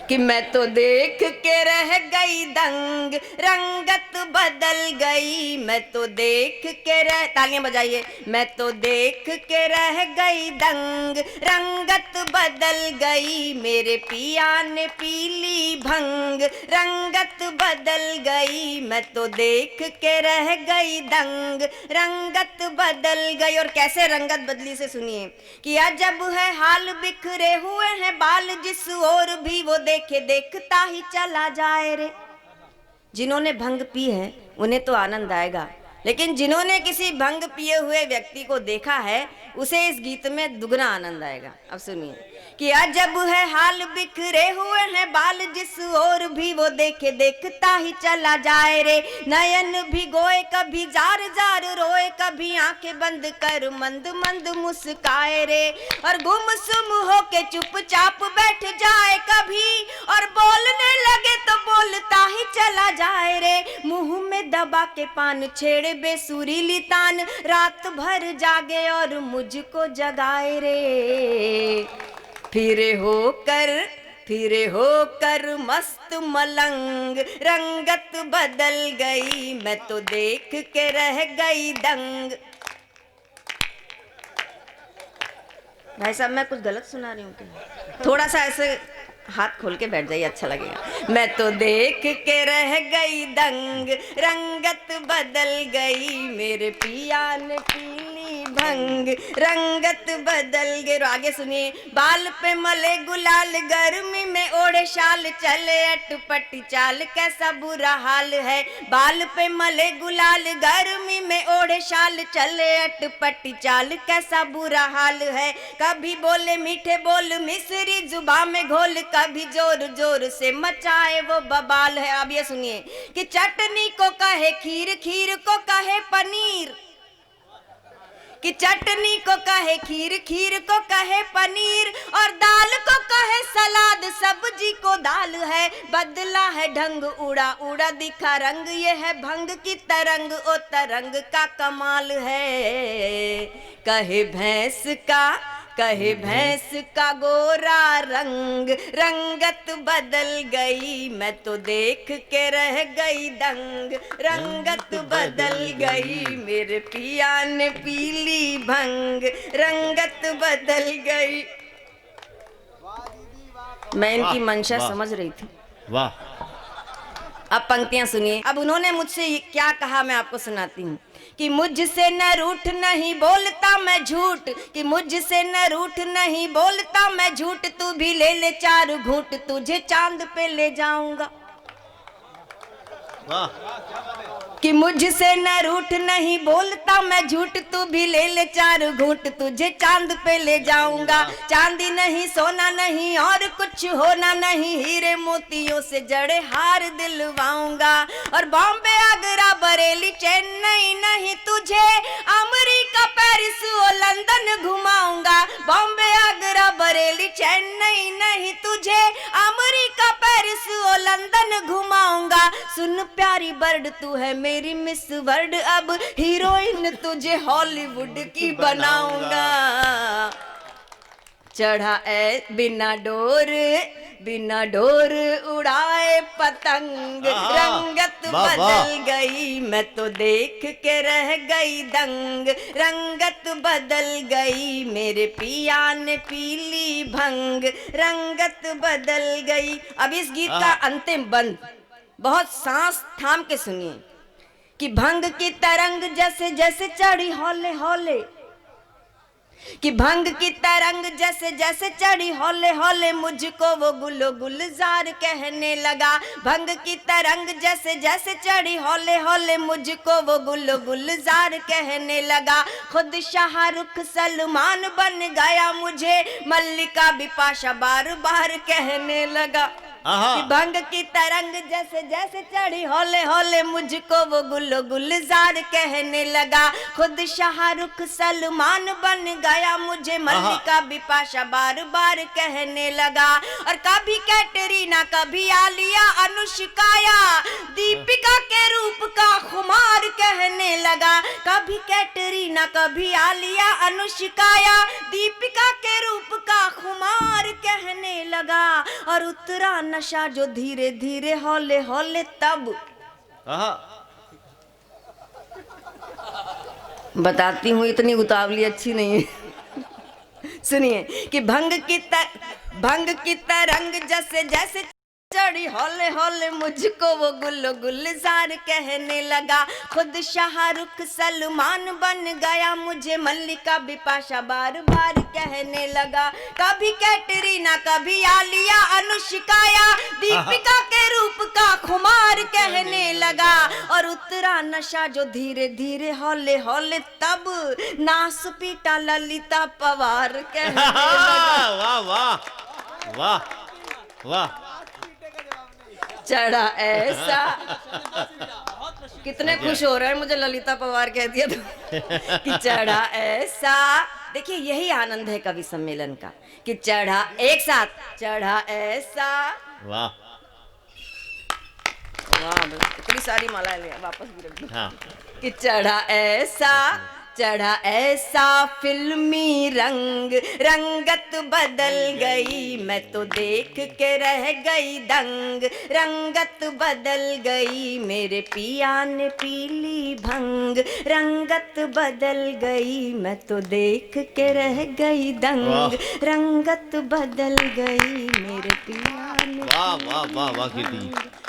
कि मैं तो देख के रह गई दंग, रंगत बदल गई। मैं तो देख के रह, तालियां बजाइए। मैं तो देख के रह गई दंग, रंगत बदल गई। मेरे पिया ने पीली भंग, रंगत बदल गई। मैं तो देख के रह गई दंग, रंगत बदल गई। और कैसे रंगत बदली से सुनिए कि अजब है हाल, बिखरे हुए हैं बाल, जिस ओर भी वो देखे देखता ही चला जाए रे। जिन्होंने भंग पी है उन्हें तो आनंद आएगा, लेकिन जिन्होंने किसी भंग पिए हुए व्यक्ति को देखा है उसे इस गीत में दुगना आनंद आएगा। अब सुनिए कि अजब है हाल, बिखरे हुए हैं बाल, जिस ओर भी वो देखे देखता ही चला जाए रे। नयन भिगोए कभी जार जार रोए, कभी आंखें बंद कर मंद मंद मुस्काए रे। और गुमसुम होके चुपचाप बैठ जाए कभी, और बोलने लगे तो बोलता ही चला जाए रे। मुंह में दबा के पान छेड़े बेसुरीली तान, रात भर जागे और मुझको जगाए रे। फिरे होकर मस्त मलंग, रंगत बदल गई। मैं तो देख के रह गई दंग। भाई साहब मैं कुछ गलत सुना रही हूँ क्या? थोड़ा सा ऐसे हाथ खोल के बैठ जाइए, अच्छा लगेगा। मैं तो देख के रह गई दंग, रंगत बदल गई। मेरे पिया ने पीली भंग, रंगत बदल गई। और आगे सुनिए, बाल पे मले गुलाल, गर्मी में ओढ़े शाल, चले अटपटी चाल, कैसा बुरा हाल है। बाल पे मले गुलाल, गर्मी में ओढ़े शाल, चले अटपटी चाल, कैसा बुरा हाल है। कभी बोले मीठे बोल, मिश्री जुबा में घोल, कभी जोर जोर से मचाए वो बवाल है। अब ये सुनिए कि चटनी को कहे खीर, खीर को कहे पनीर, कि चटनी को कहे खीर, खीर को कहे पनीर, और दाल को कहे सलाद, सब्जी को दाल है। बदला है ढंग, उड़ा उड़ा दिखा रंग, ये है भंग की तरंग, ओ तरंग का कमाल है। कहे भैंस का गोरा रंग, रंगत बदल गई। मैं तो देख के रह गई दंग, रंगत बदल गई। मेरे पिया ने पीली भंग, रंगत बदल गई। मैं इनकी मंशा समझ रही थी। वाह। अब पंक्तियां सुनिए। अब उन्होंने मुझसे क्या कहा मैं आपको सुनाती हूँ कि मुझसे न रूठ नहीं बोलता मैं झूठ, कि मुझसे न रूठ नहीं बोलता मैं झूठ, तू भी ले ले 4 घूंट, तुझे चांद पे ले जाऊंगा। कि मुझसे न रूठ नहीं बोलता मैं झूठ, तू भी ले ले 4 घूंट, तुझे चांद पे ले जाऊंगा। चांदी नहीं सोना नहीं और कुछ होना नहीं, हीरे मोतियों से जड़े हार दिलवाऊंगा। और बॉम्बे आगरा बरेली चेन्नई नहीं, तुझे अमेरिका पेरिस और लंदन घुमाऊंगा। बॉम्बे आगरा बरेली चेन्नई नहीं, तुझे अमेरिका पेरिस और लंदन घुमाऊंगा। सुन प्यारी बर्ड तू है मेरी मिस वर्ल्ड, अब हीरोइन तुझे हॉलीवुड की बनाऊंगा। चढ़ा ए बिना डोर उड़ाए पतंग, रंगत बदल गई। मैं तो देख के रह गई दंग, रंगत बदल गई। मेरे पिया ने पीली भंग, रंगत बदल गई। अब इस गीत का अंतिम बंद बहुत सांस थाम के सुनिए कि भंग की तरंग जैसे जैसे चढ़ी हौले हौले, कि भंग की तरंग जैसे जैसे चढ़ी हौले हौले, मुझको वो गुलो गुलजार कहने लगा। भंग की तरंग जैसे जैसे चढ़ी हौले हौले, मुझको वो गुलो गुलजार कहने लगा। खुद शाहरुख सलमान बन गया, मुझे मल्लिका बिपाशा बार बार कहने लगा। कि भंग की तरंग जैसे जैसे चढ़ी हौले हौले, मुझको वो गुलो गुलजार कहने लगा। खुद शाहरुख सलमान बन गया, मुझे मल्लिका बिपाशा बार बार कहने लगा। और कभी कैटरीना कभी आलिया अनुष्काया, दीपिका के रूप का खुमार कहने लगा। कभी कैटरीना कभी आलिया अनुष्काया, दीपिका के रूप का खुमार कहने लगा। और उतरा नशा जो धीरे धीरे हौले हौले तब। बताती हूँ, इतनी उतावली अच्छी नहीं है। सुनिए कि भंग की तरंग जैसे जैसे चढ़ी हौले हौले मुझको वो गुल्लो गुलजार कहने लगा। खुद शाहरुख सलमान बन गया, मुझे मल्लिका बिपाशा बार बार कहने लगा। कभी कैटरीना कभी आलिया अनुष्का या दीपिका के रूप का खुमार कहने लगा। और उतरा नशा जो धीरे धीरे हौले हौले तब, नास पीटा ललिता पवार कहने लगा। वाह वाह वाह वाह। चढ़ा ऐसा। कितने खुश हो रहे हैं, मुझे ललिता पवार कह दिया तो। कि चढ़ा ऐसा। देखिए यही आनंद है कवि सम्मेलन का, कि चढ़ा एक साथ, चढ़ा ऐसा। वाह वाह, इतनी सारी मालाएं ले वापस भी रख दो। हाँ। कि चढ़ा ऐसा फिल्मी रंग, रंगत बदल गई, मैं तो देख के रह गई दंग। रंगत बदल गई, मेरे पिया ने पीली भंग। रंगत बदल गई, मैं तो देख के रह गई दंग। रंगत बदल गई, मेरे पिया ने। वाह वाह वाह वाह कीर्ति।